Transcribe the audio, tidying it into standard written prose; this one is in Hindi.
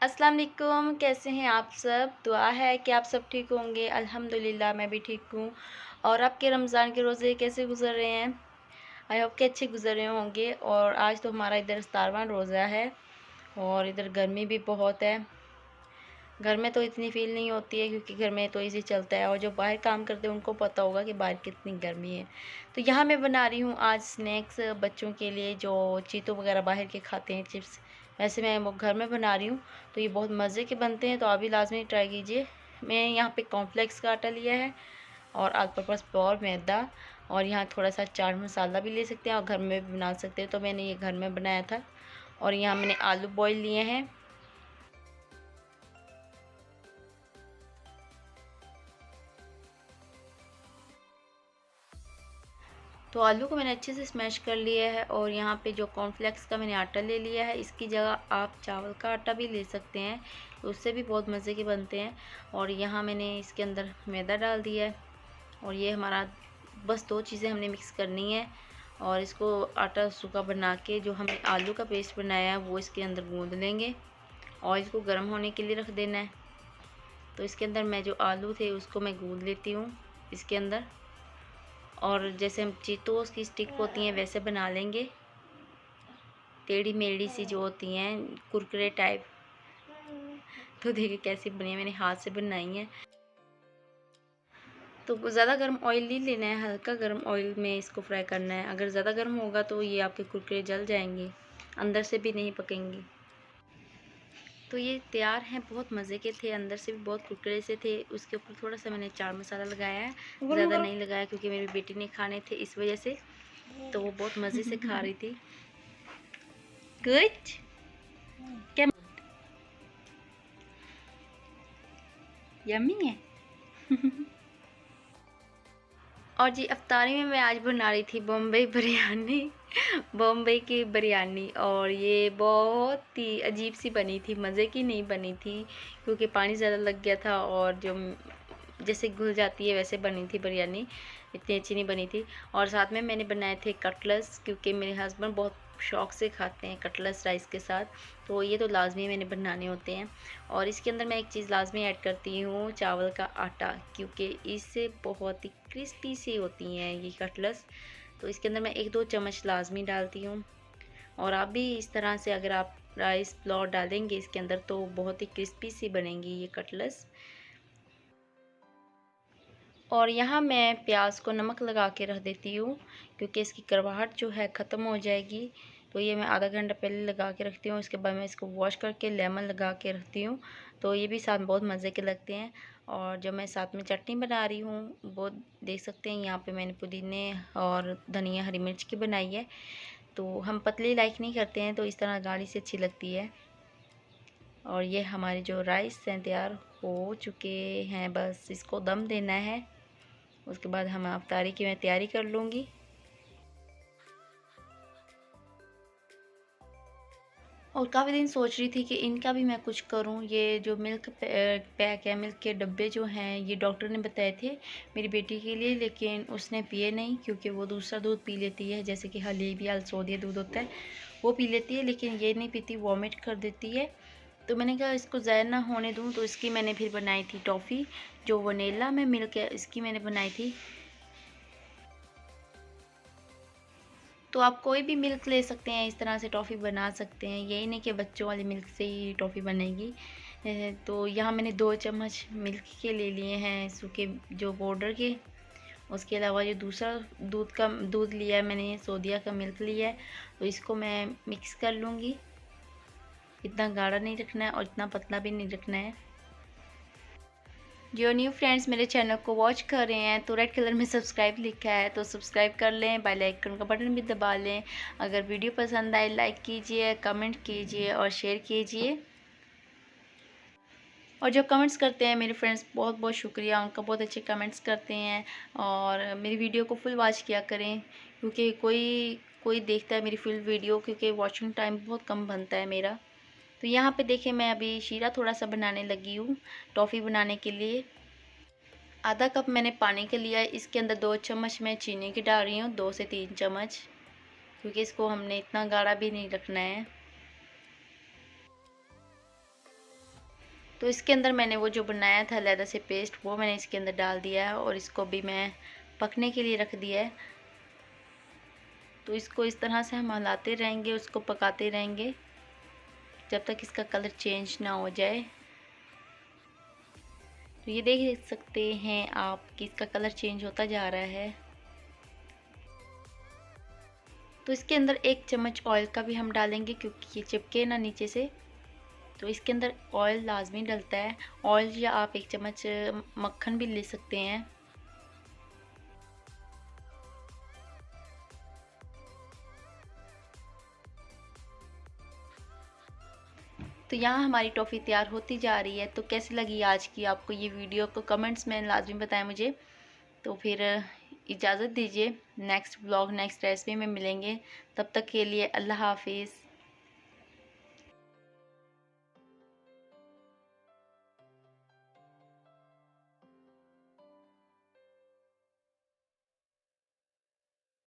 अस्सलाम वालेकुम। कैसे हैं आप सब? दुआ है कि आप सब ठीक होंगे। अल्हम्दुलिल्लाह मैं भी ठीक हूँ। और आपके रमज़ान के रोज़े कैसे गुज़र रहे हैं? आई होप कि अच्छे गुज़र रहे होंगे। और आज तो हमारा इधर 17वां रोज़ा है और इधर गर्मी भी बहुत है। घर में तो इतनी फ़ील नहीं होती है क्योंकि घर में तो एसी चलता है, और जो बाहर काम करते हैं उनको पता होगा कि बाहर कितनी गर्मी है। तो यहाँ मैं बना रही हूँ आज स्नैक्स बच्चों के लिए, जो चीतू वगैरह बाहर के खाते हैं, चिप्स। वैसे मैं वो घर में बना रही हूँ, तो ये बहुत मज़े के बनते हैं, तो आप भी लाजमी ट्राई कीजिए। मैं यहाँ पे कॉर्नफ्लेक्स का आटा लिया है और आल पर्पस फ्लोर, मैदा, और यहाँ थोड़ा सा चाट मसाला भी ले सकते हैं और घर में भी बना सकते हैं। तो मैंने ये घर में बनाया था। और यहाँ मैंने आलू बॉयल लिए हैं। तो आलू को मैंने अच्छे से स्मैश कर लिया है। और यहाँ पे जो कॉर्नफ्लेक्स का मैंने आटा ले लिया है, इसकी जगह आप चावल का आटा भी ले सकते हैं, तो उससे भी बहुत मज़े के बनते हैं। और यहाँ मैंने इसके अंदर मैदा डाल दिया है। और ये हमारा बस दो चीज़ें हमने मिक्स करनी है। और इसको आटा सूखा बना के जो हमने आलू का पेस्ट बनाया है वो इसके अंदर गूँध लेंगे और इसको गर्म होने के लिए रख देना है। तो इसके अंदर मैं जो आलू थे उसको मैं गूँध लेती हूँ इसके अंदर। और जैसे हम चीतोस की स्टिक होती हैं वैसे बना लेंगे, टेढ़ी मेढ़ी सी जो होती हैं, कुरकुरे टाइप। तो देखिए कैसी बनी है, मैंने हाथ से बनाई है। तो ज़्यादा गर्म ऑयल नहीं लेना है, हल्का गर्म ऑयल में इसको फ्राई करना है। अगर ज़्यादा गर्म होगा तो ये आपके कुरकुरे जल जाएंगे, अंदर से भी नहीं पकेंगे। तो ये तैयार हैं, बहुत मज़े के थे, अंदर से भी बहुत कुरकुरे से थे। उसके ऊपर थोड़ा सा मैंने चाट मसाला लगाया है, ज़्यादा नहीं लगाया क्योंकि मेरी बेटी ने खाने थे इस वजह से। तो वो बहुत मज़े से खा रही थी। गुड, क्या यम्मी है। और जी अफ्तारी में मैं आज बना रही थी बॉम्बे बिरयानी। बॉम्बे की बिरयानी, और ये बहुत ही अजीब सी बनी थी, मज़े की नहीं बनी थी क्योंकि पानी ज़्यादा लग गया था और जो जैसे घुल जाती है वैसे बनी थी बिरयानी, इतनी अच्छी नहीं बनी थी। और साथ में मैंने बनाए थे कटलेट्स, क्योंकि मेरे हस्बैंड बहुत शौक़ से खाते हैं कटलेट्स राइस के साथ, तो ये तो लाजमी मैंने बनाने होते हैं। और इसके अंदर मैं एक चीज़ लाजमी ऐड करती हूँ, चावल का आटा, क्योंकि इससे बहुत ही क्रिस्पी सी होती हैं ये कटलेट्स। तो इसके अंदर मैं 1-2 चम्मच लाजमी डालती हूँ। और आप भी इस तरह से अगर आप राइस फ्लोर डालेंगे इसके अंदर तो बहुत ही क्रिस्पी सी बनेंगी ये कटलेट्स। और यहाँ मैं प्याज को नमक लगा के रख देती हूँ क्योंकि इसकी करवाहट जो है ख़त्म हो जाएगी। तो ये मैं आधा घंटा पहले लगा के रखती हूँ, उसके बाद मैं इसको वॉश करके लेमन लगा के रखती हूँ, तो ये भी साथ बहुत मज़े के लगते हैं। और जो मैं साथ में चटनी बना रही हूँ वो देख सकते हैं, यहाँ पे मैंने पुदीने और धनिया हरी मिर्च की बनाई है। तो हम पतली लाइक नहीं करते हैं, तो इस तरह गाढ़ी से अच्छी लगती है। और ये हमारे जो राइस हैं तैयार हो चुके हैं, बस इसको दम देना है। उसके बाद हम अफ्तारी की मैं तैयारी कर लूँगी। और काफ़ी दिन सोच रही थी कि इनका भी मैं कुछ करूं। ये जो मिल्क पैक है, मिल्क के डब्बे जो हैं, ये डॉक्टर ने बताए थे मेरी बेटी के लिए, लेकिन उसने पिए नहीं क्योंकि वो दूसरा दूध पी लेती है, जैसे कि हलीब या अल्सोदिया दूध होता है वो पी लेती है, लेकिन ये नहीं पीती, वॉमिट कर देती है। तो मैंने कहा इसको ज़ाया ना होने दूँ, तो इसकी मैंने फिर बनाई थी टॉफ़ी, जो वनीला में मिल्क है इसकी मैंने बनाई थी। तो आप कोई भी मिल्क ले सकते हैं, इस तरह से टॉफ़ी बना सकते हैं, यही नहीं कि बच्चों वाली मिल्क से ही टॉफ़ी बनेगी। तो यहाँ मैंने 2 चम्मच मिल्क के ले लिए हैं, सूखे जो पाउडर के। उसके अलावा जो दूसरा दूध लिया है मैंने, सोदिया का मिल्क लिया है, तो इसको मैं मिक्स कर लूँगी। इतना गाढ़ा नहीं रखना है और इतना पतला भी नहीं रखना है। जो न्यू फ्रेंड्स मेरे चैनल को वॉच कर रहे हैं तो रेड कलर में सब्सक्राइब लिखा है, तो सब्सक्राइब कर लें, बेल आइकन का बटन भी दबा लें। अगर वीडियो पसंद आए लाइक कीजिए, कमेंट कीजिए और शेयर कीजिए। और जो कमेंट्स करते हैं मेरे फ्रेंड्स, बहुत बहुत शुक्रिया, उनका बहुत अच्छे कमेंट्स करते हैं। और मेरी वीडियो को फुल वॉच किया करें क्योंकि कोई कोई देखता है मेरी फुल वीडियो, क्योंकि वॉचिंग टाइम बहुत कम बनता है मेरा। तो यहाँ पे देखें मैं अभी शीरा थोड़ा सा बनाने लगी हूँ टॉफ़ी बनाने के लिए। आधा कप मैंने पानी के लिया है, इसके अंदर 2 चम्मच मैं चीनी की डाल रही हूँ, 2 से 3 चम्मच, क्योंकि इसको हमने इतना गाढ़ा भी नहीं रखना है। तो इसके अंदर मैंने वो जो बनाया था अलहदा से पेस्ट, वो मैंने इसके अंदर डाल दिया है और इसको भी मैं पकने के लिए रख दिया है। तो इसको इस तरह से हम हिलाते रहेंगे, उसको पकाते रहेंगे जब तक इसका कलर चेंज ना हो जाए। तो ये देख सकते हैं आप कि इसका कलर चेंज होता जा रहा है। तो इसके अंदर 1 चम्मच ऑयल का भी हम डालेंगे क्योंकि ये चिपके ना नीचे से। तो इसके अंदर ऑयल लाजमी डलता है। ऑयल या आप 1 चम्मच मक्खन भी ले सकते हैं। तो यहाँ हमारी टॉफ़ी तैयार होती जा रही है। तो कैसी लगी आज की आपको ये वीडियो, को कमेंट्स में लाजमी बताएं मुझे। तो फिर इजाज़त दीजिए, नेक्स्ट ब्लॉग नेक्स्ट रेसिपी में मिलेंगे। तब तक के लिए अल्लाह हाफिज़।